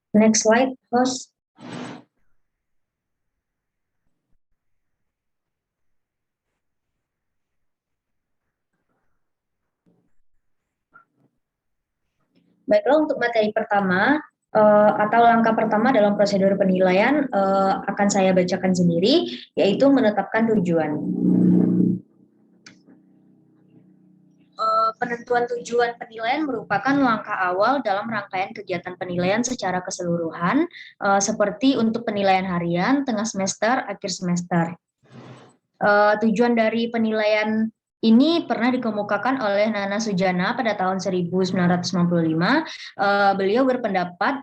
Next slide, host. Baiklah, untuk materi pertama atau langkah pertama dalam prosedur penilaian akan saya bacakan sendiri, yaitu menetapkan tujuan. Penentuan tujuan penilaian merupakan langkah awal dalam rangkaian kegiatan penilaian secara keseluruhan, seperti untuk penilaian harian, tengah semester, akhir semester. Tujuan dari penilaian ini pernah dikemukakan oleh Nana Sujana pada tahun 1995. Beliau berpendapat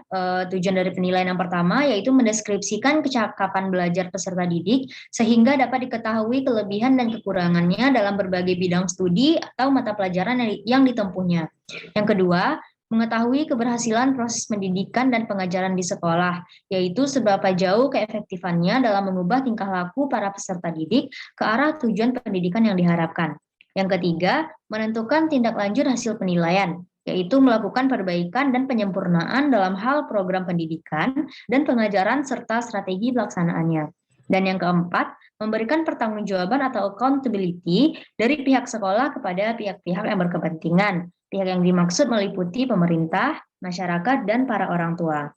tujuan dari penilaian yang pertama yaitu mendeskripsikan kecakapan belajar peserta didik sehingga dapat diketahui kelebihan dan kekurangannya dalam berbagai bidang studi atau mata pelajaran yang ditempuhnya. Yang kedua, mengetahui keberhasilan proses pendidikan dan pengajaran di sekolah, yaitu seberapa jauh keefektifannya dalam mengubah tingkah laku para peserta didik ke arah tujuan pendidikan yang diharapkan. Yang ketiga, menentukan tindak lanjut hasil penilaian, yaitu melakukan perbaikan dan penyempurnaan dalam hal program pendidikan dan pengajaran serta strategi pelaksanaannya. Dan yang keempat, memberikan pertanggungjawaban atau accountability dari pihak sekolah kepada pihak-pihak yang berkepentingan. Pihak yang dimaksud meliputi pemerintah, masyarakat, dan para orang tua.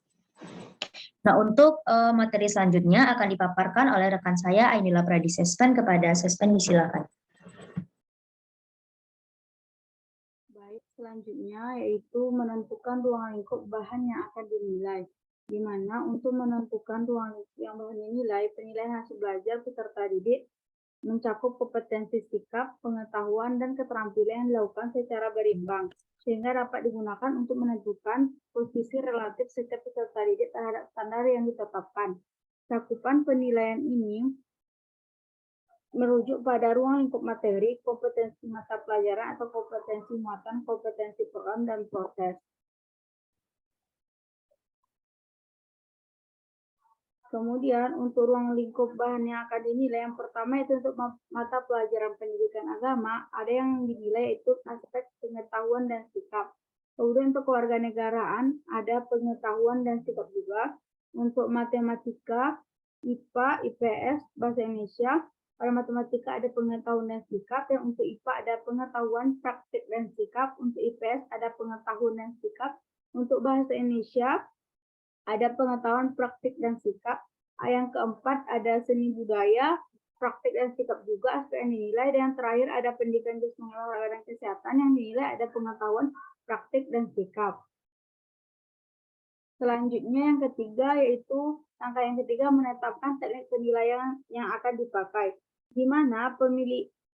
Nah, untuk materi selanjutnya akan dipaparkan oleh rekan saya, Ainila Pradisespen. Kepada Sespen, disilakan. Baik, selanjutnya yaitu menentukan ruang lingkup bahan yang akan dinilai. Di mana untuk menentukan ruang lingkup yang bahan dinilai, penilaian hasil belajar peserta didik mencakup kompetensi sikap, pengetahuan, dan keterampilan yang dilakukan secara berimbang, sehingga dapat digunakan untuk menentukan posisi relatif sikap peserta didik terhadap standar yang ditetapkan. Cakupan penilaian ini merujuk pada ruang lingkup materi, kompetensi mata pelajaran atau kompetensi muatan, kompetensi program, dan proses. Kemudian untuk ruang lingkup bahan yang akan dinilai, yang pertama itu untuk mata pelajaran pendidikan agama, ada yang dinilai itu aspek pengetahuan dan sikap. Kemudian untuk kewarganegaraan, ada pengetahuan dan sikap juga. Untuk matematika, IPA, IPS, Bahasa Indonesia, pada matematika ada pengetahuan dan sikap, dan untuk IPA ada pengetahuan, praktik, dan sikap. Untuk IPS ada pengetahuan dan sikap. Untuk Bahasa Indonesia, ada pengetahuan, praktik, dan sikap. Yang keempat ada seni budaya, praktik, dan sikap juga aspek yang dinilai. Dan yang terakhir ada pendidikan jurusan olahraga dan kesehatan yang dinilai ada pengetahuan, praktik, dan sikap. Selanjutnya yang ketiga yaitu langkah yang ketiga menetapkan teknik penilaian yang akan dipakai. Di mana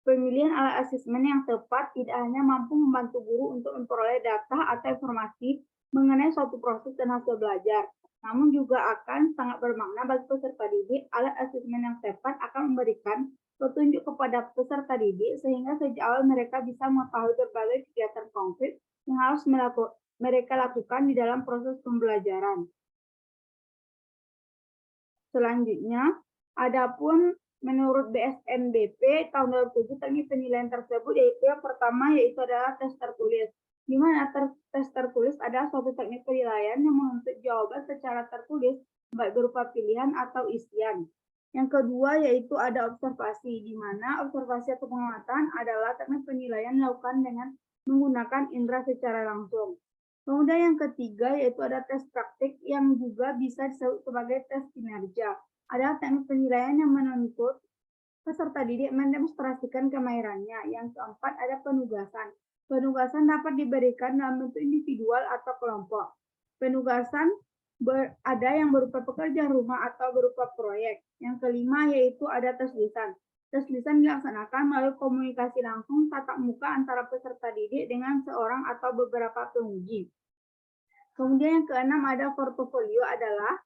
pemilihan alat asesmen yang tepat tidak hanya mampu membantu guru untuk memperoleh data atau informasi mengenai suatu proses dan hasil belajar, namun juga akan sangat bermakna bagi peserta didik. Alat asesmen yang tepat akan memberikan petunjuk kepada peserta didik sehingga sejak awal mereka bisa mengetahui berbagai kegiatan konkret yang harus mereka lakukan di dalam proses pembelajaran. Selanjutnya, adapun menurut BSNBP tahun 2007 teknik penilaian tersebut yaitu yang pertama yaitu adalah tes tertulis. Di mana tes tertulis adalah suatu teknik penilaian yang menuntut jawaban secara tertulis baik berupa pilihan atau isian. Yang kedua yaitu ada observasi, di mana observasi atau pengamatan adalah teknik penilaian dilakukan dengan menggunakan indera secara langsung. Kemudian yang ketiga yaitu ada tes praktik yang juga bisa disebut sebagai tes kinerja. Ada teknik penilaian yang menuntut peserta didik mendemonstrasikan kemahirannya. Yang keempat ada penugasan. Penugasan dapat diberikan dalam bentuk individual atau kelompok. Penugasan ada yang berupa pekerjaan rumah atau berupa proyek. Yang kelima yaitu ada tes lisan. Tes lisan dilaksanakan melalui komunikasi langsung tatap muka antara peserta didik dengan seorang atau beberapa penguji. Kemudian yang keenam ada portofolio, adalah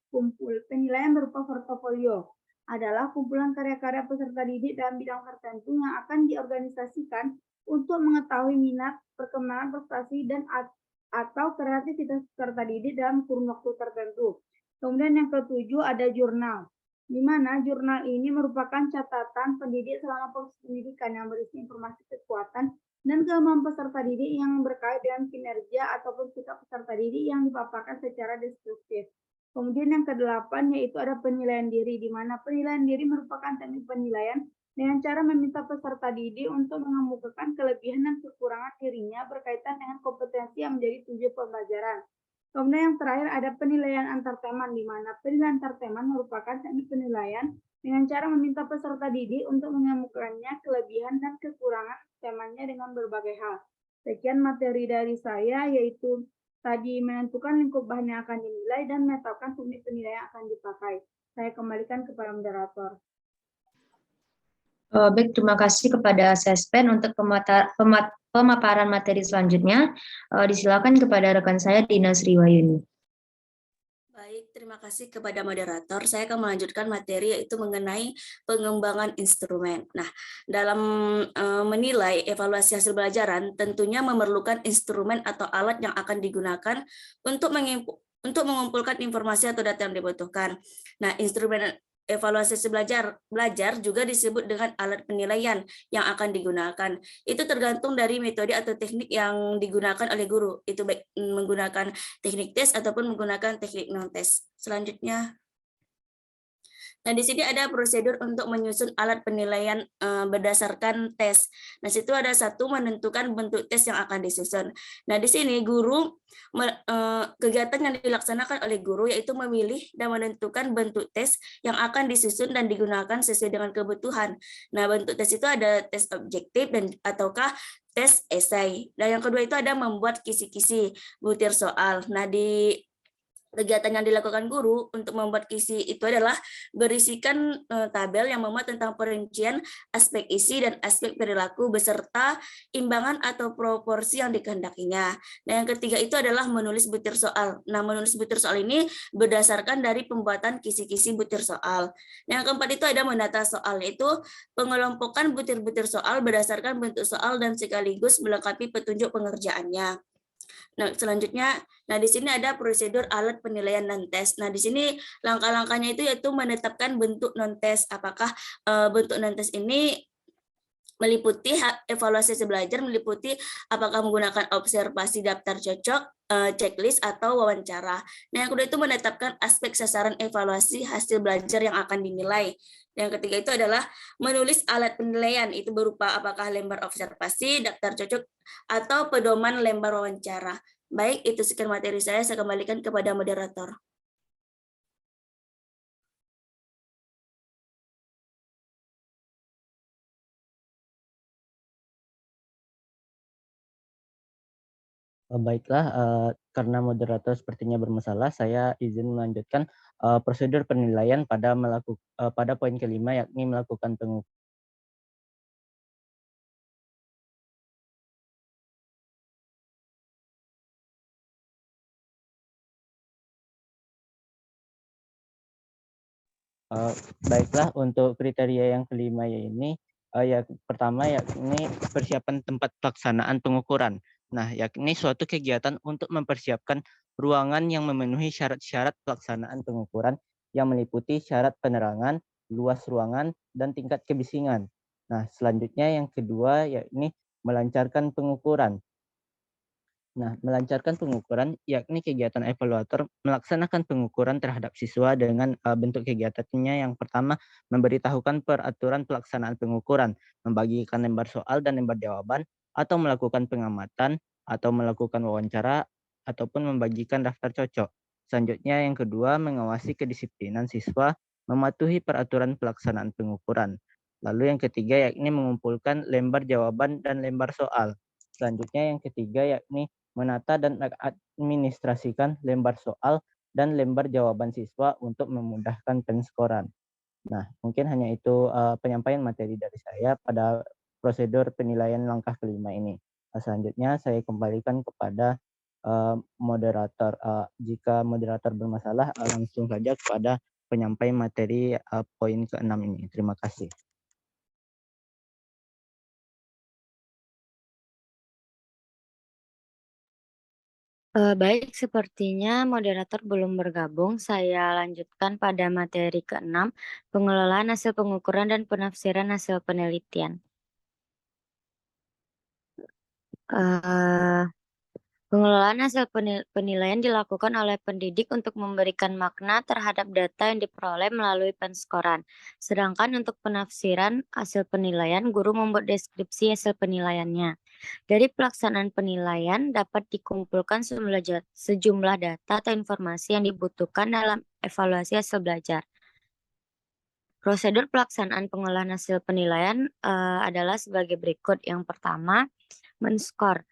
penilaian berupa portofolio. Adalah kumpulan karya-karya peserta didik dalam bidang tertentu yang akan diorganisasikan untuk mengetahui minat, perkembangan prestasi, dan atau kreativitas peserta didik dalam kurun waktu tertentu. Kemudian yang ketujuh ada jurnal, di mana jurnal ini merupakan catatan pendidik selama proses pendidikan yang berisi informasi kekuatan dan kemampuan peserta didik yang berkait dengan kinerja ataupun sikap peserta didik yang dipaparkan secara deskriptif. Kemudian yang kedelapan yaitu ada penilaian diri, di mana penilaian diri merupakan teknik penilaian dengan cara meminta peserta didik untuk mengemukakan kelebihan dan kekurangan dirinya berkaitan dengan kompetensi yang menjadi tujuan pembelajaran. Kemudian yang terakhir ada penilaian antar teman, di mana penilaian antar teman merupakan teknik penilaian dengan cara meminta peserta didik untuk mengemukakannya kelebihan dan kekurangan temannya dengan berbagai hal. Sekian materi dari saya, yaitu tadi menentukan lingkup bahan yang akan dinilai dan menetapkan teknik penilaian yang akan dipakai. Saya kembalikan kepada moderator. Baik, terima kasih kepada Sespen untuk pemaparan materi selanjutnya. Disilakan kepada rekan saya Dina Sriwayuni. Baik, terima kasih kepada moderator. Saya akan melanjutkan materi yaitu mengenai pengembangan instrumen. Nah, dalam menilai evaluasi hasil pelajaran, tentunya memerlukan instrumen atau alat yang akan digunakan untuk mengumpulkan informasi atau data yang dibutuhkan. Nah, instrumen evaluasi belajar juga disebut dengan alat penilaian yang akan digunakan. Itu tergantung dari metode atau teknik yang digunakan oleh guru. Itu baik menggunakan teknik tes ataupun menggunakan teknik non-tes. Selanjutnya, nah, di sini ada prosedur untuk menyusun alat penilaian berdasarkan tes. Nah, situ ada satu menentukan bentuk tes yang akan disusun. Nah, di sini guru kegiatan yang dilaksanakan oleh guru yaitu memilih dan menentukan bentuk tes yang akan disusun dan digunakan sesuai dengan kebutuhan. Nah, bentuk tes itu ada tes objektif dan ataukah tes esai. Nah, yang kedua itu ada membuat kisi-kisi butir soal. Nah, di kegiatan yang dilakukan guru untuk membuat kisi itu adalah berisikan tabel yang memuat tentang perincian aspek isi dan aspek perilaku beserta imbangan atau proporsi yang dikehendakinya. Nah, yang ketiga itu adalah menulis butir soal. Nah, menulis butir soal ini berdasarkan dari pembuatan kisi-kisi butir soal. Nah, yang keempat itu ada menata soal, yaitu pengelompokan butir-butir soal berdasarkan bentuk soal dan sekaligus melengkapi petunjuk pengerjaannya. Nah, selanjutnya, nah di sini ada prosedur alat penilaian non-tes. Nah, di sini langkah-langkahnya itu yaitu menetapkan bentuk non-tes. Apakah bentuk non-tes ini meliputi evaluasi hasil belajar, meliputi apakah menggunakan observasi daftar cocok, checklist, atau wawancara. Nah, yang kedua itu menetapkan aspek sasaran evaluasi hasil belajar yang akan dinilai. Yang ketiga itu adalah menulis alat penilaian, itu berupa apakah lembar observasi, daftar cocok, atau pedoman lembar wawancara. Baik, itu sekian materi saya kembalikan kepada moderator. Baiklah, karena moderator sepertinya bermasalah, saya izin melanjutkan prosedur penilaian pada poin kelima, yakni melakukan pengukuran. Baiklah, untuk kriteria yang kelima ini, pertama yakni persiapan tempat pelaksanaan pengukuran. Nah, yakni suatu kegiatan untuk mempersiapkan ruangan yang memenuhi syarat-syarat pelaksanaan pengukuran yang meliputi syarat penerangan, luas ruangan, dan tingkat kebisingan. Nah, selanjutnya yang kedua yakni melancarkan pengukuran. Nah, melancarkan pengukuran yakni kegiatan evaluator melaksanakan pengukuran terhadap siswa dengan bentuk kegiatannya yang pertama memberitahukan peraturan pelaksanaan pengukuran, membagikan lembar soal dan lembar jawaban, atau melakukan pengamatan, atau melakukan wawancara, ataupun membagikan daftar cocok. Selanjutnya yang kedua mengawasi kedisiplinan siswa mematuhi peraturan pelaksanaan pengukuran. Lalu yang ketiga yakni mengumpulkan lembar jawaban dan lembar soal. Selanjutnya yang ketiga yakni menata dan mengadministrasikan lembar soal dan lembar jawaban siswa untuk memudahkan penskoran. Nah, mungkin hanya itu penyampaian materi dari saya pada prosedur penilaian langkah kelima ini. Selanjutnya saya kembalikan kepada moderator. Jika moderator bermasalah, langsung saja kepada penyampaian materi poin ke-6 ini. Terima kasih. Baik, sepertinya moderator belum bergabung. Saya lanjutkan pada materi ke-6, pengelolaan hasil pengukuran dan penafsiran hasil penelitian. Pengelolaan hasil penilaian dilakukan oleh pendidik untuk memberikan makna terhadap data yang diperoleh melalui penskoran. Sedangkan untuk penafsiran hasil penilaian, guru membuat deskripsi hasil penilaiannya. Dari pelaksanaan penilaian dapat dikumpulkan sejumlah data atau informasi yang dibutuhkan dalam evaluasi hasil belajar. Prosedur pelaksanaan pengolahan hasil penilaian adalah sebagai berikut. Yang pertama, men-skor,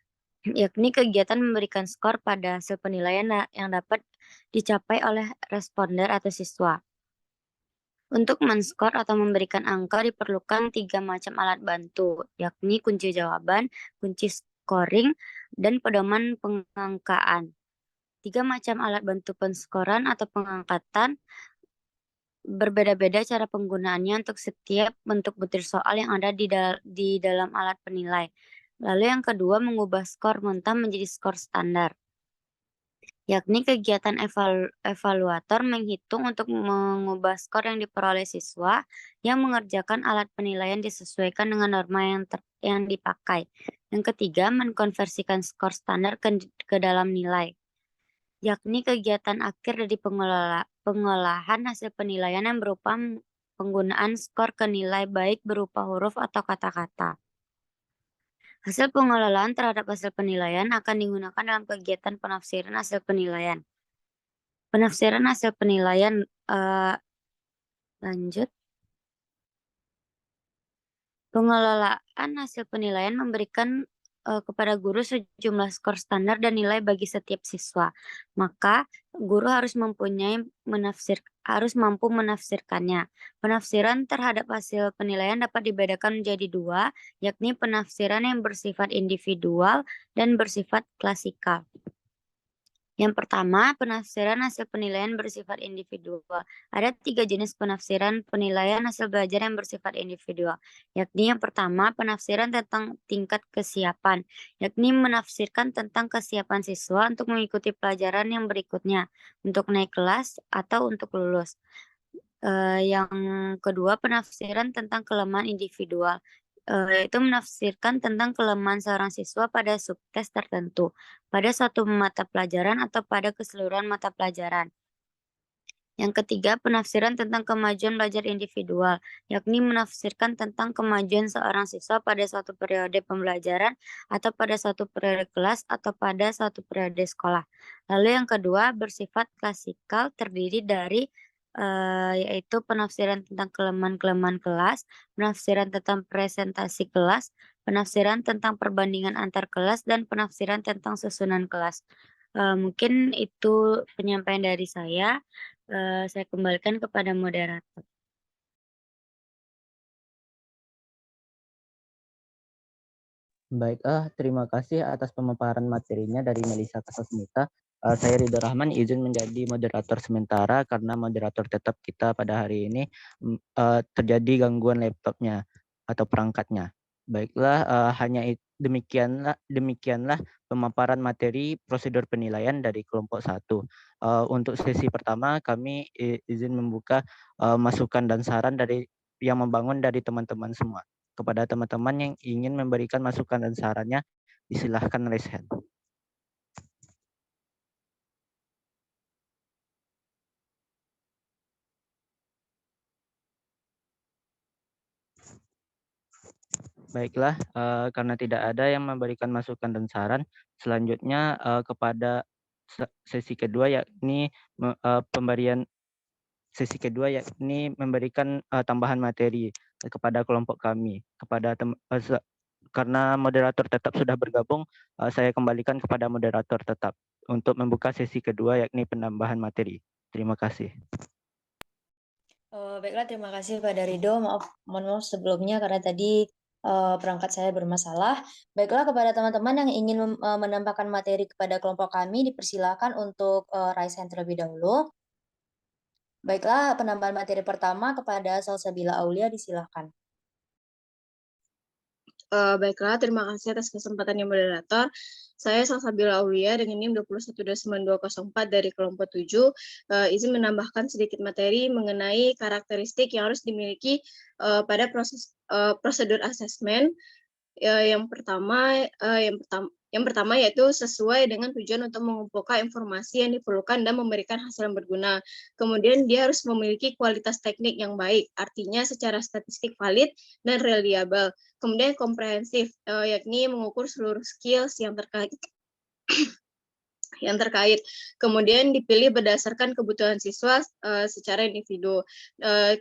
yakni kegiatan memberikan skor pada hasil penilaian yang dapat dicapai oleh responder atau siswa. Untuk men-skor atau memberikan angka diperlukan 3 macam alat bantu, yakni kunci jawaban, kunci scoring, dan pedoman pengangkaan. 3 macam alat bantu penskoran atau pengangkatan berbeda-beda cara penggunaannya untuk setiap bentuk butir soal yang ada di dalam alat penilai. Lalu yang kedua, mengubah skor mentah menjadi skor standar, yakni kegiatan evaluator menghitung untuk mengubah skor yang diperoleh siswa yang mengerjakan alat penilaian disesuaikan dengan norma yang dipakai. Yang ketiga, mengkonversikan skor standar ke dalam nilai, yakni kegiatan akhir dari pengolahan hasil penilaian yang berupa penggunaan skor ke nilai baik berupa huruf atau kata-kata. Hasil pengelolaan terhadap hasil penilaian akan digunakan dalam kegiatan penafsiran hasil penilaian. Penafsiran hasil penilaian lanjut. Pengelolaan hasil penilaian memberikan kepada guru sejumlah skor standar dan nilai bagi setiap siswa. Maka guru harus mampu menafsirkannya. Penafsiran terhadap hasil penilaian dapat dibedakan menjadi 2, yakni penafsiran yang bersifat individual dan bersifat klasikal. Yang pertama, penafsiran hasil penilaian bersifat individual. Ada 3 jenis penafsiran penilaian hasil belajar yang bersifat individual, yakni yang pertama, penafsiran tentang tingkat kesiapan, yakni menafsirkan tentang kesiapan siswa untuk mengikuti pelajaran yang berikutnya, untuk naik kelas atau untuk lulus. Yang kedua, penafsiran tentang kelemahan individual, yaitu menafsirkan tentang kelemahan seorang siswa pada subtes tertentu, pada suatu mata pelajaran atau pada keseluruhan mata pelajaran. Yang ketiga, penafsiran tentang kemajuan belajar individual, yakni menafsirkan tentang kemajuan seorang siswa pada suatu periode pembelajaran atau pada suatu periode kelas atau pada suatu periode sekolah. Lalu yang kedua, bersifat klasikal, terdiri dari yaitu penafsiran tentang kelemahan-kelemahan kelas, penafsiran tentang presentasi kelas, penafsiran tentang perbandingan antar kelas, dan penafsiran tentang susunan kelas. Mungkin itu penyampaian dari saya. Saya kembalikan kepada moderator. Baik, terima kasih atas pemaparan materinya dari Melisa Kasasmita. Saya Ridho Rahman izin menjadi moderator sementara karena moderator tetap kita pada hari ini terjadi gangguan laptopnya atau perangkatnya. Baiklah, hanya demikianlah pemaparan materi prosedur penilaian dari kelompok 1. Untuk sesi pertama kami izin membuka masukan dan saran dari yang membangun dari teman-teman semua. Kepada teman-teman yang ingin memberikan masukan dan sarannya, disilahkan raise hand. Baiklah, karena tidak ada yang memberikan masukan dan saran, selanjutnya kepada sesi kedua yakni pemberian sesi kedua yakni memberikan tambahan materi kepada kelompok kami. Karena moderator tetap sudah bergabung, saya kembalikan kepada moderator tetap untuk membuka sesi kedua yakni penambahan materi. Terima kasih. Baiklah, terima kasih Pak Ridho. Mohon maaf sebelumnya karena tadi perangkat saya bermasalah. Baiklah, kepada teman-teman yang ingin menambahkan materi kepada kelompok kami, dipersilakan untuk raise hand terlebih dahulu. Baiklah, penambahan materi pertama kepada Salsabila Aulia, disilakan. Baiklah, terima kasih atas kesempatannya moderator. Saya Salsabila Aulia dengan NIM 219204 dari kelompok 7, izin menambahkan sedikit materi mengenai karakteristik yang harus dimiliki pada prosedur asesmen. Yang pertama Yang pertama yaitu sesuai dengan tujuan untuk mengumpulkan informasi yang diperlukan dan memberikan hasil yang berguna. Kemudian dia harus memiliki kualitas teknik yang baik, artinya secara statistik valid dan reliable. Kemudian komprehensif, yakni mengukur seluruh skills yang terkait kemudian dipilih berdasarkan kebutuhan siswa secara individu.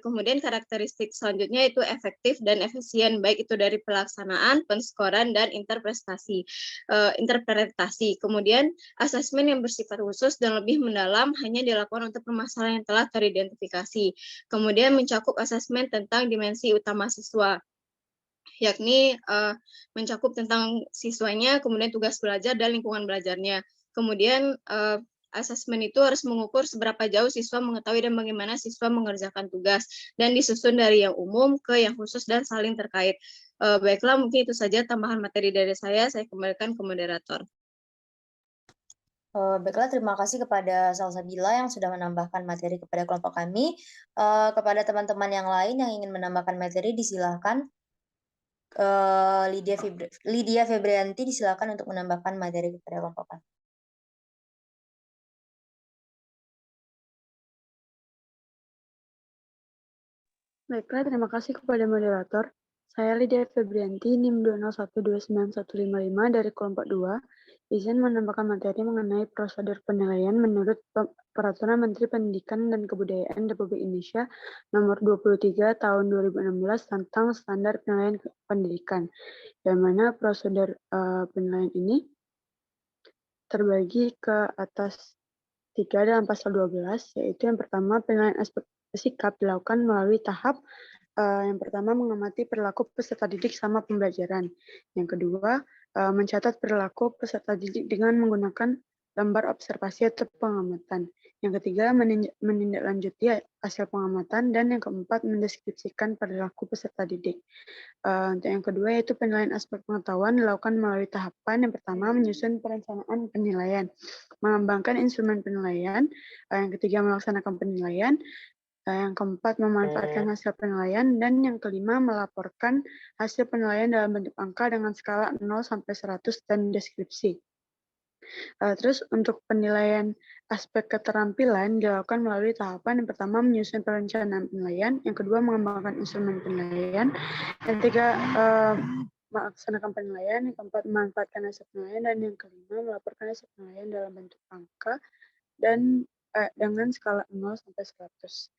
Kemudian karakteristik selanjutnya itu efektif dan efisien, baik itu dari pelaksanaan, penskoran, dan interpretasi. Kemudian asesmen yang bersifat khusus dan lebih mendalam hanya dilakukan untuk permasalahan yang telah teridentifikasi. Kemudian mencakup asesmen tentang dimensi utama siswa, yakni mencakup tentang siswanya, kemudian tugas belajar dan lingkungan belajarnya. Kemudian asesmen itu harus mengukur seberapa jauh siswa mengetahui dan bagaimana siswa mengerjakan tugas, dan disusun dari yang umum ke yang khusus dan saling terkait. Baiklah, mungkin itu saja tambahan materi dari saya kembalikan ke moderator. Baiklah, terima kasih kepada Salsabila yang sudah menambahkan materi kepada kelompok kami. Kepada teman-teman yang lain yang ingin menambahkan materi, disilahkan. Lydia Febrianti, disilakan untuk menambahkan materi kepada kelompok kami. Baiklah, terima kasih kepada moderator. Saya Lydia Febrianti, NIM 2012915 dari kelompok 2, izin menambahkan materi mengenai prosedur penilaian menurut Peraturan Menteri Pendidikan dan Kebudayaan Republik Indonesia Nomor 23 Tahun 2016 tentang Standar Penilaian Pendidikan, yang mana prosedur penilaian ini terbagi ke atas 3 dalam pasal 12, yaitu yang pertama penilaian aspek sikap dilakukan melalui tahap. Yang pertama mengamati perilaku peserta didik sama pembelajaran. Yang kedua mencatat perilaku peserta didik dengan menggunakan lembar observasi atau pengamatan. Yang ketiga menindaklanjuti hasil pengamatan, dan yang keempat mendeskripsikan perilaku peserta didik. Untuk yang kedua yaitu penilaian aspek pengetahuan dilakukan melalui tahapan. Yang pertama menyusun perencanaan penilaian, mengembangkan instrumen penilaian, yang ketiga melaksanakan penilaian, yang keempat memanfaatkan hasil penilaian, dan yang kelima melaporkan hasil penilaian dalam bentuk angka dengan skala 0 sampai 100 dan deskripsi. Terus untuk penilaian aspek keterampilan dilakukan melalui tahapan. Yang pertama menyusun perencanaan penilaian, yang kedua mengembangkan instrumen penilaian, yang ketiga melaksanakan penilaian, yang keempat memanfaatkan hasil penilaian, dan yang kelima melaporkan hasil penilaian dalam bentuk angka dan dengan skala 0 sampai 100.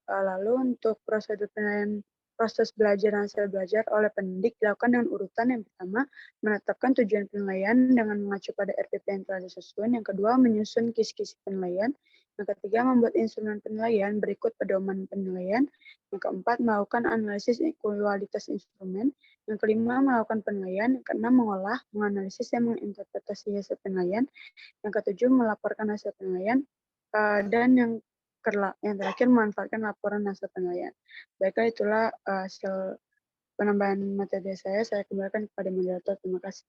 Lalu untuk prosedur penilaian proses belajar dan hasil belajar oleh pendidik dilakukan dengan urutan. Yang pertama, menetapkan tujuan penilaian dengan mengacu pada RPP yang telah disusun. Yang kedua, menyusun kisi-kisi penilaian. Yang ketiga, membuat instrumen penilaian berikut pedoman penilaian. Yang keempat, melakukan analisis kualitas instrumen. Yang kelima, melakukan penilaian. Yang keenam, mengolah, menganalisis, dan menginterpretasi hasil penilaian. Yang ketujuh, melaporkan hasil penilaian. Dan yang terakhir memanfaatkan laporan hasil penilaian. Baiklah, itulah hasil penambahan materi saya kembalikan kepada moderator. Terima kasih.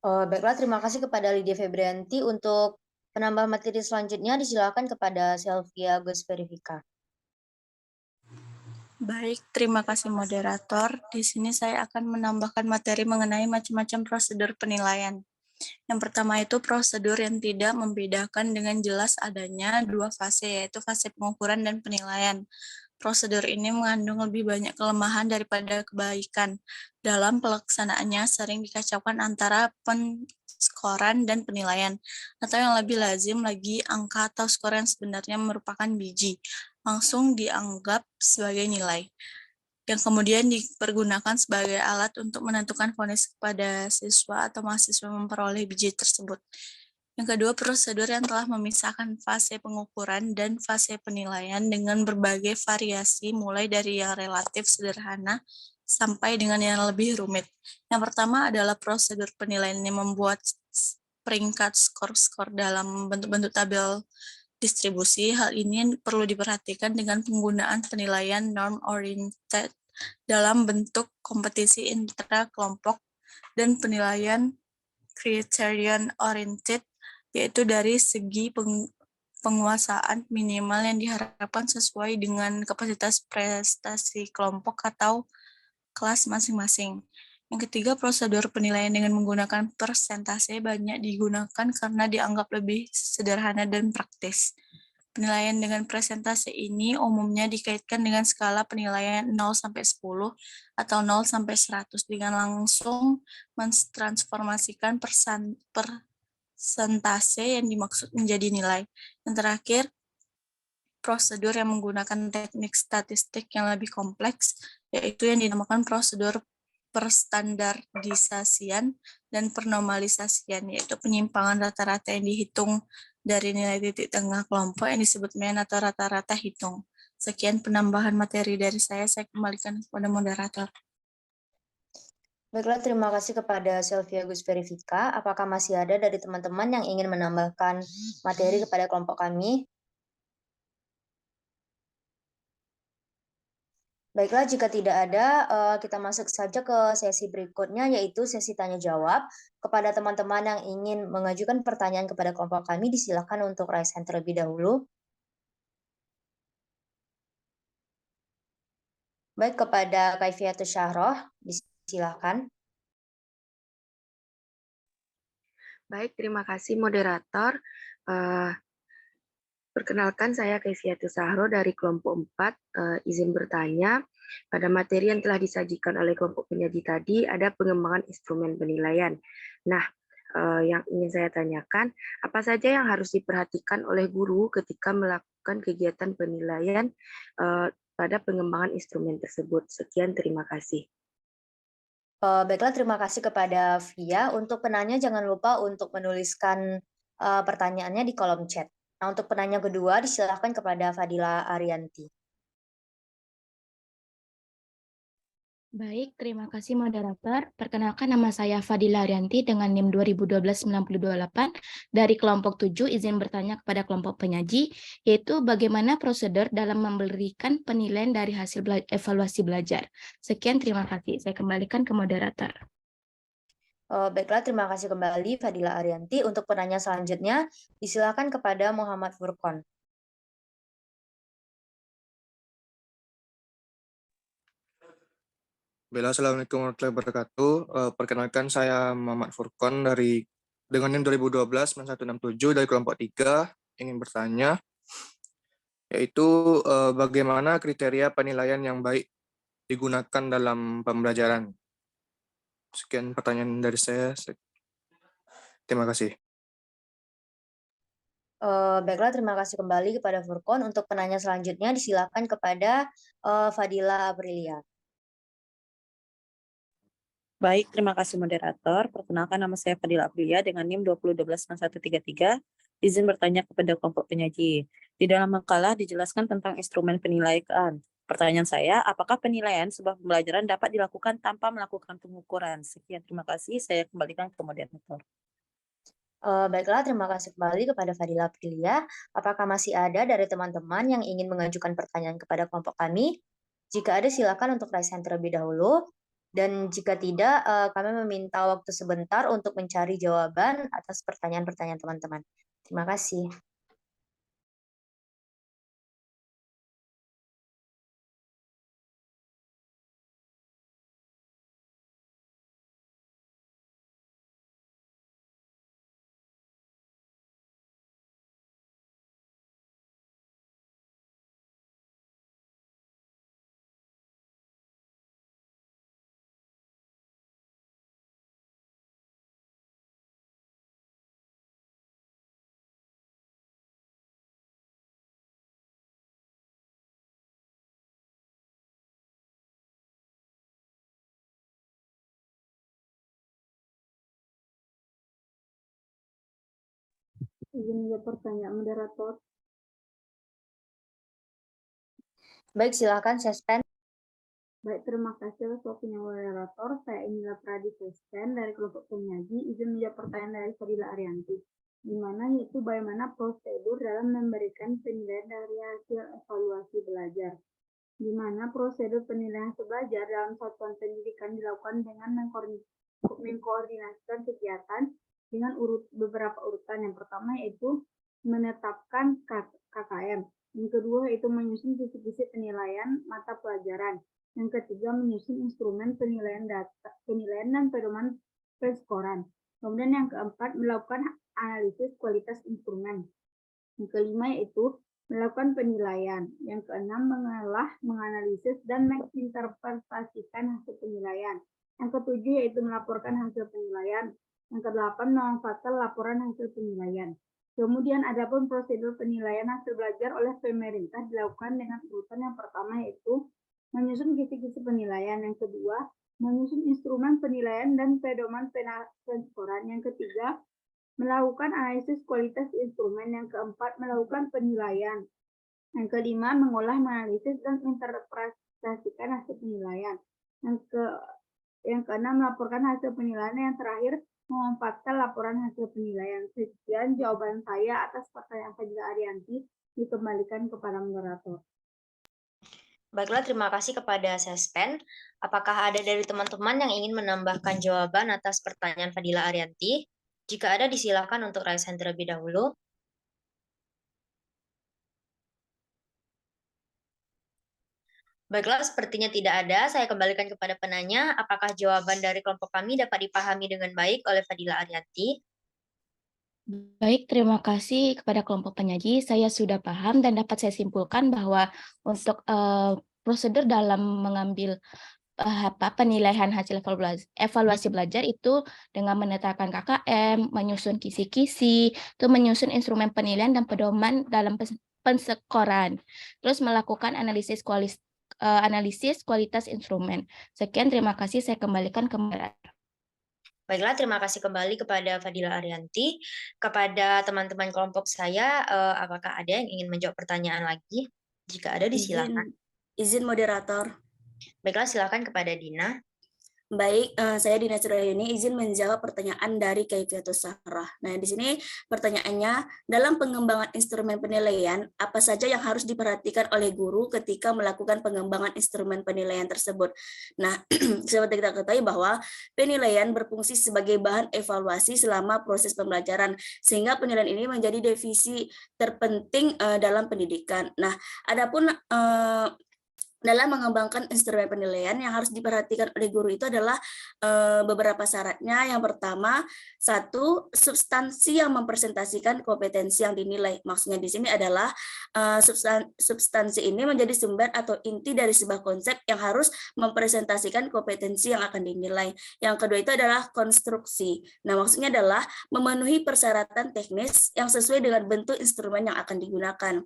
Baiklah, terima kasih kepada Lydia Febrianti. Untuk penambahan materi selanjutnya disilakan kepada Selvia Gus Verifika. Baik, terima kasih moderator. Di sini saya akan menambahkan materi mengenai macam-macam prosedur penilaian. Yang pertama itu prosedur yang tidak membedakan dengan jelas adanya dua fase, yaitu fase pengukuran dan penilaian. Prosedur ini mengandung lebih banyak kelemahan daripada kebaikan. Dalam pelaksanaannya sering dikacaukan antara penskoran dan penilaian, atau yang lebih lazim lagi, angka atau skor yang sebenarnya merupakan biji, langsung dianggap sebagai nilai, yang kemudian dipergunakan sebagai alat untuk menentukan vonis kepada siswa atau mahasiswa memperoleh biji tersebut. Yang kedua, prosedur yang telah memisahkan fase pengukuran dan fase penilaian dengan berbagai variasi, mulai dari yang relatif sederhana sampai dengan yang lebih rumit. Yang pertama adalah prosedur penilaian yang membuat peringkat skor-skor dalam bentuk-bentuk tabel distribusi. Hal ini perlu diperhatikan dengan penggunaan penilaian norm-oriented dalam bentuk kompetisi intra-kelompok dan penilaian criterion-oriented, yaitu dari segi penguasaan minimal yang diharapkan sesuai dengan kapasitas prestasi kelompok atau kelas masing-masing. Yang ketiga, prosedur penilaian dengan menggunakan persentase banyak digunakan karena dianggap lebih sederhana dan praktis. Penilaian dengan persentase ini umumnya dikaitkan dengan skala penilaian 0-10 atau 0-100 dengan langsung mentransformasikan persentase yang dimaksud menjadi nilai. Yang terakhir, prosedur yang menggunakan teknik statistik yang lebih kompleks, yaitu yang dinamakan prosedur perstandardisasian dan pernormalisasian, yaitu penyimpangan rata-rata yang dihitung dari nilai titik tengah kelompok yang disebut mean atau rata-rata hitung. Sekian penambahan materi dari saya kembalikan kepada moderator. Baiklah, terima kasih kepada Sylvia Gus Verifika. Apakah masih ada dari teman-teman yang ingin menambahkan materi kepada kelompok kami? Baiklah, jika tidak ada, kita masuk saja ke sesi berikutnya, yaitu sesi tanya-jawab. Kepada teman-teman yang ingin mengajukan pertanyaan kepada kelompok kami, disilakan untuk raise hand terlebih dahulu. Baik, kepada Kaifiatus Syahroh, disilakan. Baik, terima kasih moderator. Perkenalkan, saya Kaifiatus Syahroh dari kelompok 4. Izin bertanya, pada materi yang telah disajikan oleh kelompok penyaji tadi ada pengembangan instrumen penilaian. Nah, yang ingin saya tanyakan, apa saja yang harus diperhatikan oleh guru ketika melakukan kegiatan penilaian pada pengembangan instrumen tersebut? Sekian, terima kasih. Baiklah, terima kasih kepada Via. Untuk penanya, jangan lupa untuk menuliskan pertanyaannya di kolom chat. Nah, untuk penanya kedua, disilakan kepada Fadila Arianti. Baik, terima kasih moderator. Perkenalkan, nama saya Fadila Arianti dengan NIM 2012-9028 dari kelompok 7. Izin bertanya kepada kelompok penyaji, yaitu bagaimana prosedur dalam memberikan penilaian dari hasil evaluasi belajar. Sekian, terima kasih. Saya kembalikan ke moderator. Baiklah, terima kasih kembali Fadila Arianti. Untuk penanya selanjutnya, disilakan kepada Muhammad Furqon. Assalamualaikum warahmatullahi wabarakatuh. Perkenalkan, saya Muhammad Furqon dengan NIM 2012-9167 dari kelompok 3. Ingin bertanya, yaitu bagaimana kriteria penilaian yang baik digunakan dalam pembelajaran. Sekian pertanyaan dari saya. Terima kasih. Baiklah, terima kasih kembali kepada Furqon. Untuk penanya selanjutnya, disilakan kepada Fadila Aprilia. Baik, terima kasih moderator. Perkenalkan, nama saya Fadila Aprilia dengan NIM 2012-9133. Izin bertanya kepada kelompok penyaji. Di dalam makalah dijelaskan tentang instrumen penilaian. Pertanyaan saya, apakah penilaian sebuah pembelajaran dapat dilakukan tanpa melakukan pengukuran? Sekian, terima kasih. Saya kembalikan ke moderator. Baiklah, terima kasih kembali kepada Fadila Aprilia. Apakah masih ada dari teman-teman yang ingin mengajukan pertanyaan kepada kelompok kami? Jika ada, silakan untuk raise hand terlebih dahulu. Dan jika tidak, kami meminta waktu sebentar untuk mencari jawaban atas pertanyaan-pertanyaan teman-teman. Terima kasih. Izin menjawab pertanyaan moderator. Baik, silakan Sespen. Baik, terima kasih atas waktunya moderator. Saya Inilah Pradi Sespen dari kelompok penyaji. Izin menjawab pertanyaan dari Fadila Arianti. Di mana yaitu bagaimana prosedur dalam memberikan penilaian dari hasil evaluasi belajar. Di mana prosedur penilaian hasil belajar dalam satuan pendidikan dilakukan dengan mengkoordinasikan kegiatan dengan beberapa urutan. Yang pertama yaitu menetapkan KKM. Yang kedua yaitu menyusun kisi-kisi penilaian mata pelajaran. Yang ketiga, menyusun instrumen penilaian dan pedoman penskoran. Kemudian yang keempat, melakukan analisis kualitas instrumen. Yang kelima yaitu melakukan penilaian. Yang keenam, mengolah, menganalisis, dan menginterpretasikan hasil penilaian. Yang ketujuh yaitu melaporkan hasil penilaian. Yang kedelapan, memanfaatkan laporan hasil penilaian. Kemudian adapun prosedur penilaian hasil belajar oleh pemerintah dilakukan dengan urutan yang pertama yaitu menyusun kisi-kisi penilaian. Yang kedua, menyusun instrumen penilaian dan pedoman penskoran. Yang ketiga, melakukan analisis kualitas instrumen. Yang keempat, melakukan penilaian. Yang kelima, mengolah, menganalisis, dan interpretasikan hasil penilaian. Yang keenam, melaporkan hasil penilaian. Yang terakhir, memanfaatkan laporan hasil penilaian. Sekian jawaban saya atas pertanyaan Fadila Arianti, dikembalikan kepada moderator. Baiklah, terima kasih kepada Sespen. Apakah ada dari teman-teman yang ingin menambahkan jawaban atas pertanyaan Fadila Arianti? Jika ada, disilakan untuk raise hand terlebih dahulu. Baiklah, sepertinya tidak ada. Saya kembalikan kepada penanya. Apakah jawaban dari kelompok kami dapat dipahami dengan baik oleh Fadila Arianti? Baik, terima kasih kepada kelompok penyaji. Saya sudah paham dan dapat saya simpulkan bahwa untuk prosedur dalam mengambil penilaian hasil evaluasi belajar itu dengan menetapkan KKM, menyusun kisi-kisi, itu menyusun instrumen penilaian dan pedoman dalam penskoran, terus melakukan analisis kualitas instrumen. Sekian, terima kasih. Saya kembalikan ke moderator. Baiklah, terima kasih kembali kepada Fadila Arianti. Kepada teman-teman kelompok saya, apakah ada yang ingin menjawab pertanyaan lagi? Jika ada, disilakan. Izin moderator. Baiklah, silakan kepada Dina. Baik, saya Dina Surayuni izin menjawab pertanyaan dari Kaifiatus Sahrah. Nah, di sini pertanyaannya, dalam pengembangan instrumen penilaian, apa saja yang harus diperhatikan oleh guru ketika melakukan pengembangan instrumen penilaian tersebut? Nah, seperti kita ketahui bahwa penilaian berfungsi sebagai bahan evaluasi selama proses pembelajaran, sehingga penilaian ini menjadi divisi terpenting dalam pendidikan. Nah, adapun dalam mengembangkan instrumen penilaian yang harus diperhatikan oleh guru itu adalah beberapa syaratnya. Yang pertama, satu, substansi yang mempresentasikan kompetensi yang dinilai. Maksudnya di sini adalah substansi ini menjadi sumber atau inti dari sebuah konsep yang harus mempresentasikan kompetensi yang akan dinilai. Yang kedua itu adalah konstruksi. Nah, maksudnya adalah memenuhi persyaratan teknis yang sesuai dengan bentuk instrumen yang akan digunakan.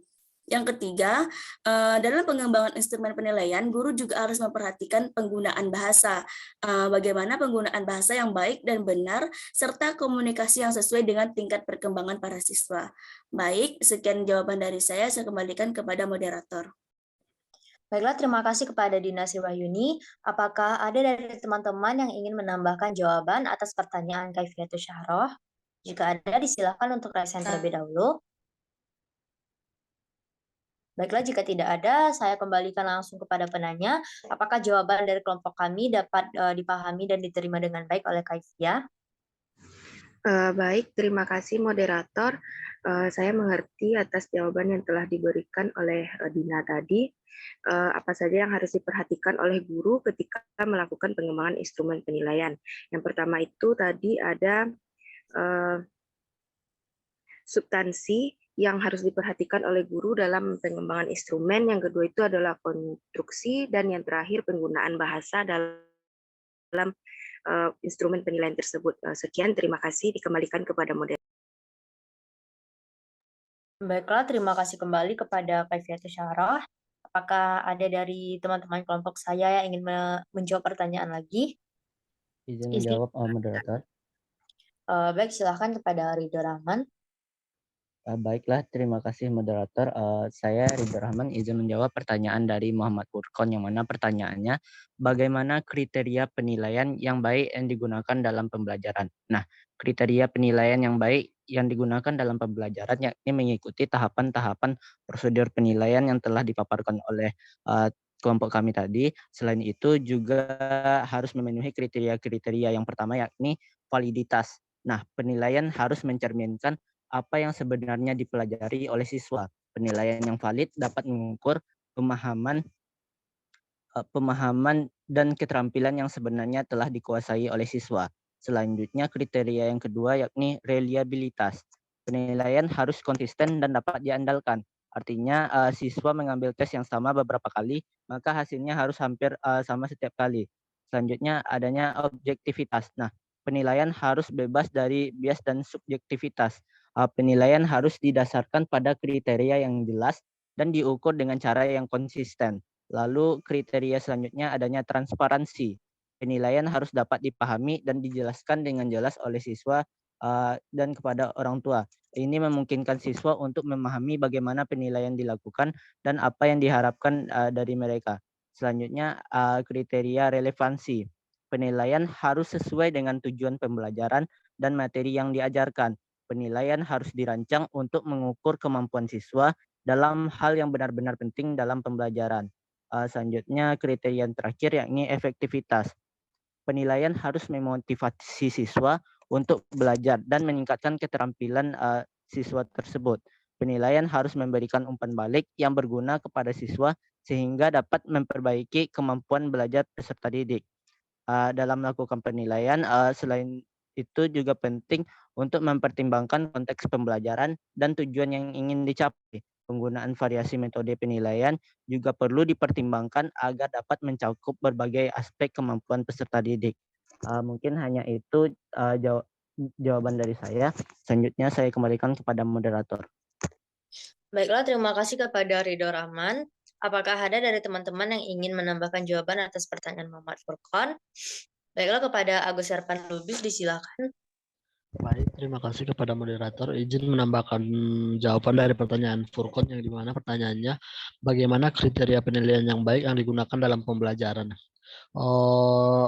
Yang ketiga, dalam pengembangan instrumen penilaian, guru juga harus memperhatikan penggunaan bahasa. Bagaimana penggunaan bahasa yang baik dan benar, serta komunikasi yang sesuai dengan tingkat perkembangan para siswa. Baik, sekian jawaban dari saya kembalikan kepada moderator. Baiklah, terima kasih kepada Dina Sirwahyuni. Apakah ada dari teman-teman yang ingin menambahkan jawaban atas pertanyaan Kaifiatus Sahrah? Jika ada, disilakan untuk raise hand terlebih dahulu. Baiklah, jika tidak ada, saya kembalikan langsung kepada penanya. Apakah jawaban dari kelompok kami dapat dipahami dan diterima dengan baik oleh Kaifia? Baik, terima kasih moderator. Saya mengerti atas jawaban yang telah diberikan oleh Dina tadi. Apa saja yang harus diperhatikan oleh guru ketika melakukan pengembangan instrumen penilaian. Yang pertama itu tadi ada substansi yang harus diperhatikan oleh guru dalam pengembangan instrumen. Yang kedua itu adalah konstruksi, dan yang terakhir penggunaan bahasa dalam instrumen penilaian tersebut. Sekian, terima kasih, dikembalikan kepada moderator. Baiklah, terima kasih kembali kepada Kaifiatus Sahrah. Apakah ada dari teman-teman kelompok saya yang ingin menjawab pertanyaan lagi? Izin menjawab, moderator. Baik, silakan kepada Ridho Rahman. Baiklah, terima kasih moderator. Saya Ridho Rahman izin menjawab pertanyaan dari Muhammad Furqon, yang mana pertanyaannya, bagaimana kriteria penilaian yang baik yang digunakan dalam pembelajaran? Nah, kriteria penilaian yang baik yang digunakan dalam pembelajaran yakni mengikuti tahapan-tahapan prosedur penilaian yang telah dipaparkan oleh kelompok kami tadi. Selain itu juga harus memenuhi kriteria-kriteria yang pertama yakni validitas. Nah, penilaian harus mencerminkan apa yang sebenarnya dipelajari oleh siswa. Penilaian yang valid dapat mengukur pemahaman pemahaman dan keterampilan yang sebenarnya telah dikuasai oleh siswa. Selanjutnya kriteria yang kedua yakni reliabilitas. Penilaian harus konsisten dan dapat diandalkan. Artinya siswa mengambil tes yang sama beberapa kali, maka hasilnya harus hampir sama setiap kali. Selanjutnya adanya objektivitas. Nah, penilaian harus bebas dari bias dan subjektivitas. Penilaian harus didasarkan pada kriteria yang jelas dan diukur dengan cara yang konsisten. Lalu kriteria selanjutnya adanya transparansi. Penilaian harus dapat dipahami dan dijelaskan dengan jelas oleh siswa dan kepada orang tua. Ini memungkinkan siswa untuk memahami bagaimana penilaian dilakukan dan apa yang diharapkan dari mereka. Selanjutnya kriteria relevansi. Penilaian harus sesuai dengan tujuan pembelajaran dan materi yang diajarkan. Penilaian harus dirancang untuk mengukur kemampuan siswa dalam hal yang benar-benar penting dalam pembelajaran. Selanjutnya kriteria yang terakhir yakni efektivitas. Penilaian harus memotivasi siswa untuk belajar dan meningkatkan keterampilan siswa tersebut. Penilaian harus memberikan umpan balik yang berguna kepada siswa sehingga dapat memperbaiki kemampuan belajar peserta didik. Dalam melakukan penilaian, selain itu juga penting untuk mempertimbangkan konteks pembelajaran dan tujuan yang ingin dicapai. Penggunaan variasi metode penilaian juga perlu dipertimbangkan agar dapat mencakup berbagai aspek kemampuan peserta didik. Mungkin hanya itu jawaban dari saya. Selanjutnya saya kembalikan kepada moderator. Baiklah, terima kasih kepada Ridho Rahman. Apakah ada dari teman-teman yang ingin menambahkan jawaban atas pertanyaan Muhammad Furqon? Baiklah, kepada Agus Herpan Lubis disilakan. Baik, terima kasih kepada moderator. Izin menambahkan jawaban dari pertanyaan Furqon yang dimana pertanyaannya bagaimana kriteria penilaian yang baik yang digunakan dalam pembelajaran.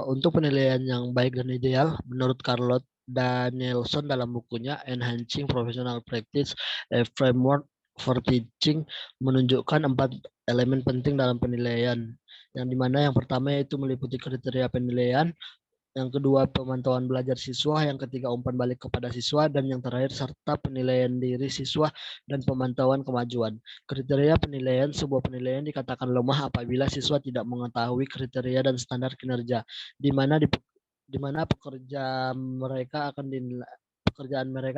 Untuk penilaian yang baik dan ideal, menurut Carlot Danielson dalam bukunya Enhancing Professional Practice, a Framework for Teaching, menunjukkan 4 elemen penting dalam penilaian, yang dimana yang pertama yaitu meliputi kriteria penilaian, yang kedua pemantauan belajar siswa, yang ketiga umpan balik kepada siswa, dan yang terakhir serta penilaian diri siswa dan pemantauan kemajuan. Kriteria penilaian, sebuah penilaian dikatakan lemah apabila siswa tidak mengetahui kriteria dan standar kinerja di mana pekerjaan mereka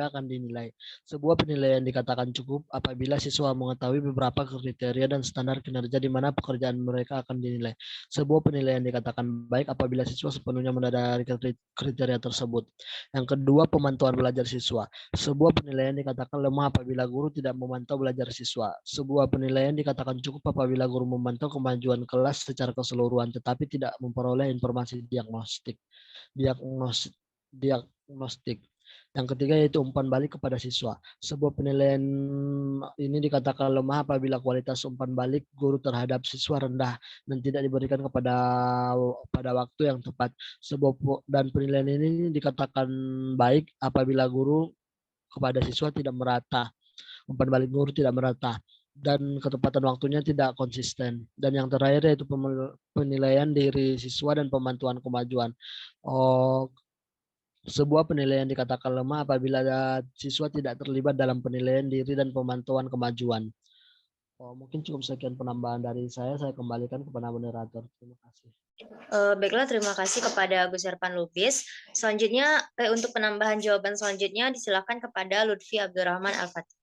akan dinilai. Sebuah penilaian dikatakan cukup apabila siswa mengetahui beberapa kriteria dan standar kinerja di mana pekerjaan mereka akan dinilai. Sebuah penilaian dikatakan baik apabila siswa sepenuhnya menyadari kriteria tersebut. Yang kedua, pemantauan belajar siswa. Sebuah penilaian dikatakan lemah apabila guru tidak memantau belajar siswa. Sebuah penilaian dikatakan cukup apabila guru memantau kemajuan kelas secara keseluruhan tetapi tidak memperoleh informasi diagnostik. Yang ketiga yaitu umpan balik kepada siswa. Sebuah penilaian ini dikatakan lemah apabila kualitas umpan balik guru terhadap siswa rendah dan tidak diberikan pada waktu yang tepat. Dan penilaian ini dikatakan baik apabila guru kepada siswa tidak merata. Umpan balik guru tidak merata dan ketepatan waktunya tidak konsisten. Dan yang terakhir yaitu penilaian diri siswa dan pemantauan kemajuan. Sebuah penilaian dikatakan lemah apabila siswa tidak terlibat dalam penilaian diri dan pemantauan kemajuan. Mungkin cukup sekian penambahan dari saya kembalikan kepada moderator. Terima kasih. Baiklah, terima kasih kepada Agus Herpan Lubis. Selanjutnya, untuk penambahan jawaban selanjutnya, disilakan kepada Lutfi Abdurrahman Al-Fatih.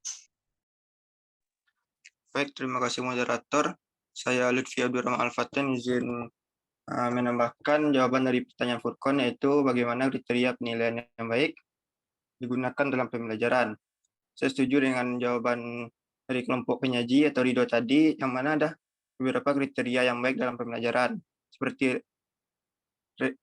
Baik, terima kasih moderator. Saya Lutfi Abdurrahman Al-Fatih izin menambahkan jawaban dari pertanyaan Furqon, yaitu bagaimana kriteria penilaian yang baik digunakan dalam pembelajaran. Saya setuju dengan jawaban dari kelompok penyaji atau Ridho tadi, yang mana ada beberapa kriteria yang baik dalam pembelajaran, seperti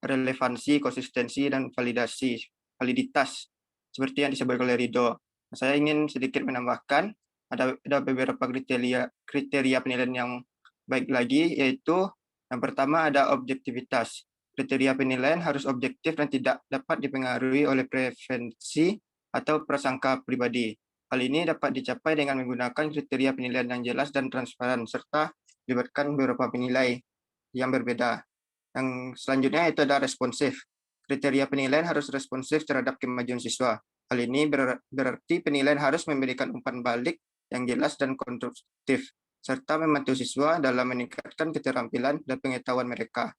relevansi, konsistensi, dan validitas, seperti yang disebutkan oleh Ridho. Saya ingin sedikit menambahkan, ada beberapa kriteria penilaian yang baik lagi, yaitu yang pertama ada objektivitas. Kriteria penilaian harus objektif dan tidak dapat dipengaruhi oleh preferensi atau prasangka pribadi. Hal ini dapat dicapai dengan menggunakan kriteria penilaian yang jelas dan transparan, serta melibatkan beberapa penilai yang berbeda. Yang selanjutnya itu ada responsif. Kriteria penilaian harus responsif terhadap kemajuan siswa. Hal ini berarti penilaian harus memberikan umpan balik yang jelas dan konstruktif, serta membantu siswa dalam meningkatkan keterampilan dan pengetahuan mereka.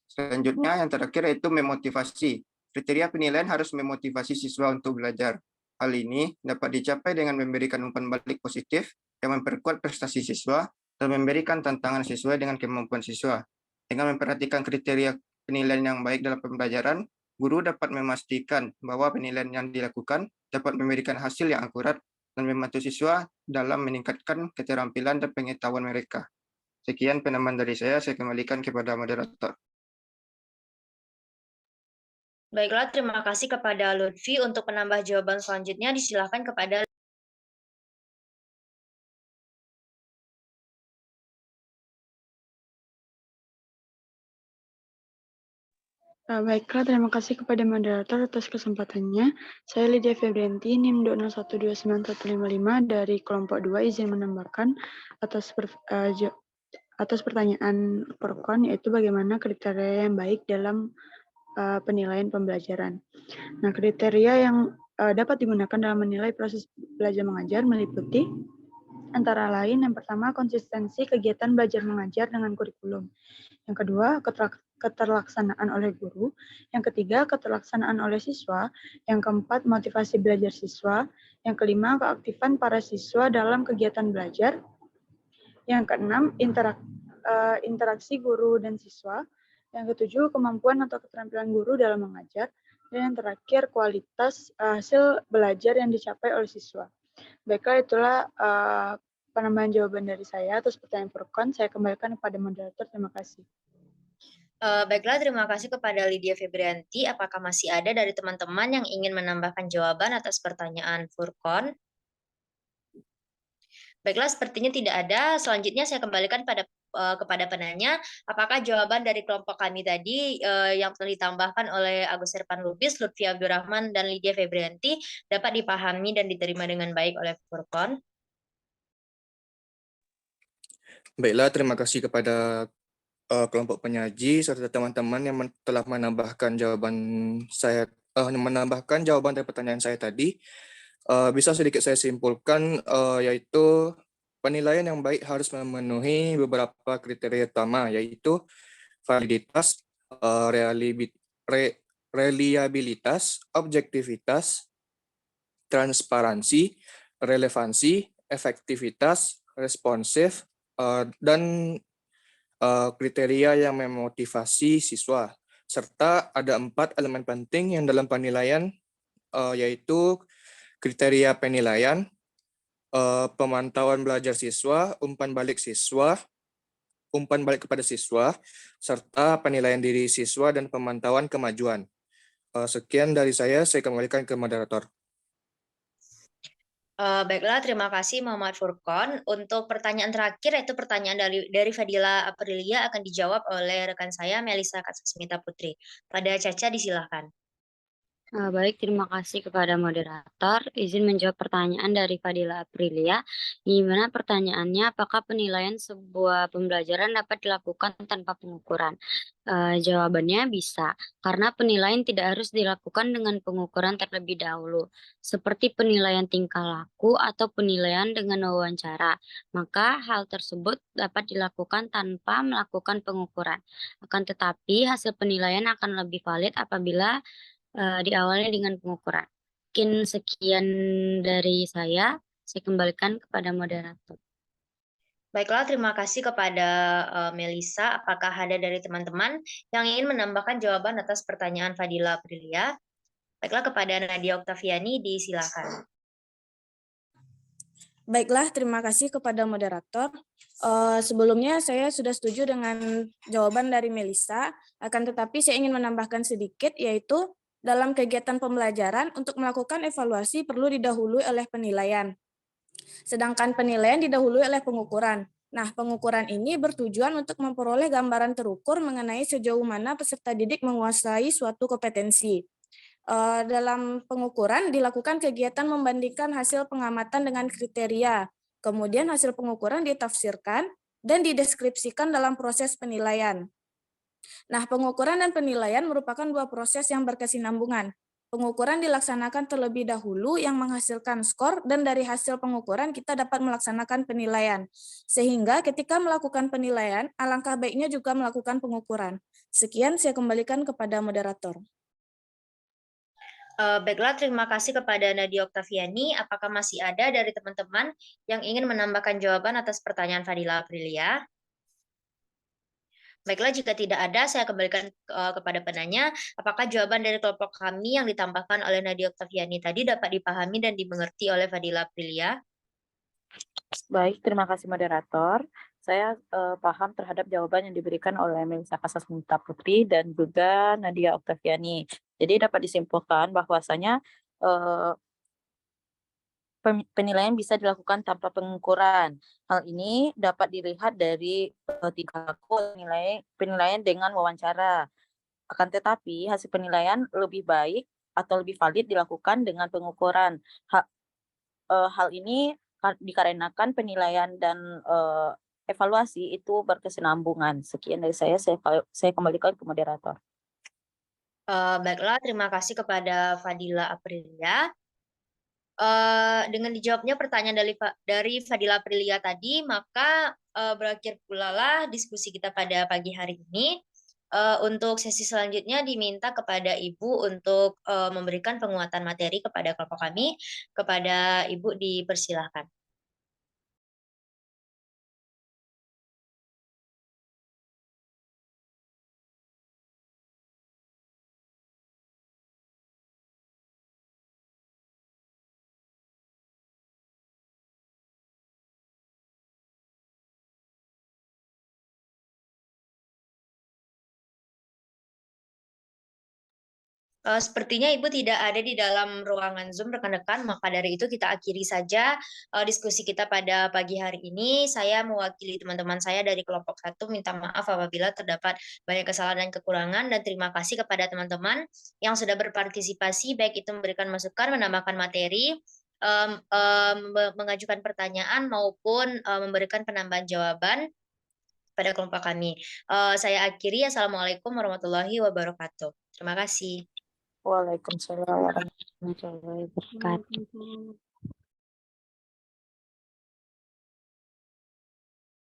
Selanjutnya, yang terakhir yaitu memotivasi. Kriteria penilaian harus memotivasi siswa untuk belajar. Hal ini dapat dicapai dengan memberikan umpan balik positif yang memperkuat prestasi siswa dan memberikan tantangan sesuai dengan kemampuan siswa. Dengan memperhatikan kriteria penilaian yang baik dalam pembelajaran, guru dapat memastikan bahwa penilaian yang dilakukan dapat memberikan hasil yang akurat dan membantu siswa dalam meningkatkan keterampilan dan pengetahuan mereka. Sekian penambahan dari saya kembalikan kepada moderator. Baiklah, terima kasih kepada Lutfi. Untuk penambah jawaban selanjutnya, disilakan kepada Baiklah, terima kasih kepada moderator atas kesempatannya. Saya Lydia Febrianti, NIM 201291155 dari kelompok 2, izin menambahkan atas pertanyaan Furqan, yaitu bagaimana kriteria yang baik dalam penilaian pembelajaran. Nah, kriteria yang dapat digunakan dalam menilai proses belajar mengajar meliputi antara lain, yang pertama, konsistensi kegiatan belajar mengajar dengan kurikulum. Yang kedua, keterlaksanaan oleh guru. Yang ketiga, keterlaksanaan oleh siswa. Yang keempat, motivasi belajar siswa. Yang kelima, keaktifan para siswa dalam kegiatan belajar. Yang keenam, interaksi guru dan siswa. Yang ketujuh, kemampuan atau keterampilan guru dalam mengajar. Dan yang terakhir, kualitas hasil belajar yang dicapai oleh siswa. Baiklah, itulah penambahan jawaban dari saya atas pertanyaan Furqan. Saya kembalikan kepada moderator. Terima kasih. Baiklah, terima kasih kepada Lydia Febrianti. Apakah masih ada dari teman-teman yang ingin menambahkan jawaban atas pertanyaan Furqan? Baiklah, sepertinya tidak ada. Selanjutnya saya kembalikan kepada penanya. Apakah jawaban dari kelompok kami tadi yang telah ditambahkan oleh Agus Irfan Lubis, Lutfi Abdurrahman, dan Lydia Febrianti dapat dipahami dan diterima dengan baik oleh Furqan? Baiklah, terima kasih kepada kelompok penyaji serta teman-teman yang telah menambahkan jawaban dari pertanyaan saya tadi. Bisa sedikit saya simpulkan, yaitu penilaian yang baik harus memenuhi beberapa kriteria utama, yaitu validitas, reliabilitas, objektivitas, transparansi, relevansi, efektivitas, responsif, dan kriteria yang memotivasi siswa. Serta ada 4 elemen penting yang dalam penilaian, yaitu kriteria penilaian, pemantauan belajar siswa, umpan balik kepada siswa, serta penilaian diri siswa dan pemantauan kemajuan. Sekian dari saya kembalikan ke moderator. Baiklah, terima kasih Muhammad Furqan. Untuk pertanyaan terakhir, yaitu pertanyaan dari Fadila Aprilia, akan dijawab oleh rekan saya, Melisa Katsasmita Putri. Pada Caca, disilahkan. Baik, terima kasih kepada moderator. Izin menjawab pertanyaan dari Fadila Aprilia. Di mana pertanyaannya, apakah penilaian sebuah pembelajaran dapat dilakukan tanpa pengukuran? Jawabannya bisa, karena penilaian tidak harus dilakukan dengan pengukuran terlebih dahulu, seperti penilaian tingkah laku atau penilaian dengan wawancara. Maka hal tersebut dapat dilakukan tanpa melakukan pengukuran. Akan tetapi, hasil penilaian akan lebih valid apabila diawali dengan pengukuran. Mungkin sekian dari saya kembalikan kepada moderator. Baiklah, terima kasih kepada Melisa. Apakah ada dari teman-teman yang ingin menambahkan jawaban atas pertanyaan Fadila Aprilia? Baiklah, kepada Nadia Oktaviani, disilakan. Baiklah, terima kasih kepada moderator. Sebelumnya saya sudah setuju dengan jawaban dari Melisa, akan tetapi saya ingin menambahkan sedikit, yaitu dalam kegiatan pembelajaran untuk melakukan evaluasi perlu didahului oleh penilaian. Sedangkan penilaian didahului oleh pengukuran. Nah, pengukuran ini bertujuan untuk memperoleh gambaran terukur mengenai sejauh mana peserta didik menguasai suatu kompetensi. Dalam pengukuran dilakukan kegiatan membandingkan hasil pengamatan dengan kriteria. Kemudian hasil pengukuran ditafsirkan dan dideskripsikan dalam proses penilaian. Nah, pengukuran dan penilaian merupakan 2 proses yang berkesinambungan. Pengukuran dilaksanakan terlebih dahulu yang menghasilkan skor dan dari hasil pengukuran kita dapat melaksanakan penilaian. Sehingga ketika melakukan penilaian, alangkah baiknya juga melakukan pengukuran. Sekian saya kembalikan kepada moderator. Baiklah, terima kasih kepada Nadia Oktaviani. Apakah masih ada dari teman-teman yang ingin menambahkan jawaban atas pertanyaan Fadila Aprilia? Baiklah, jika tidak ada, saya kembalikan kepada penanya. Apakah jawaban dari kelompok kami yang ditambahkan oleh Nadia Oktaviani tadi dapat dipahami dan dimengerti oleh Fadila Aprilia? Baik, terima kasih moderator. Saya paham terhadap jawaban yang diberikan oleh Melisa Kasasminta Putri dan juga Nadia Oktaviani. Jadi dapat disimpulkan bahwasanya penilaian bisa dilakukan tanpa pengukuran. Hal ini dapat dilihat dari tingkatku penilaian dengan wawancara. Akan tetapi hasil penilaian lebih baik atau lebih valid dilakukan dengan pengukuran. Hal ini dikarenakan penilaian dan evaluasi itu berkesinambungan. Sekian dari saya kembalikan ke moderator. Baiklah, terima kasih kepada Fadila Aprilia. Dengan dijawabnya pertanyaan dari Fadila Aprilia tadi, maka berakhir pula lah diskusi kita pada pagi hari ini. Untuk sesi selanjutnya diminta kepada Ibu untuk memberikan penguatan materi kepada kelompok kami. Kepada Ibu dipersilahkan. Sepertinya Ibu tidak ada di dalam ruangan Zoom rekan-rekan, maka dari itu kita akhiri saja diskusi kita pada pagi hari ini. Saya mewakili teman-teman saya dari kelompok 1 minta maaf apabila terdapat banyak kesalahan dan kekurangan, dan terima kasih kepada teman-teman yang sudah berpartisipasi, baik itu memberikan masukan, menambahkan materi, mengajukan pertanyaan, maupun memberikan penambahan jawaban pada kelompok kami. Saya akhiri. Assalamualaikum warahmatullahi wabarakatuh. Terima kasih. Waalaikumsalam warahmatullahi wabarakatuh.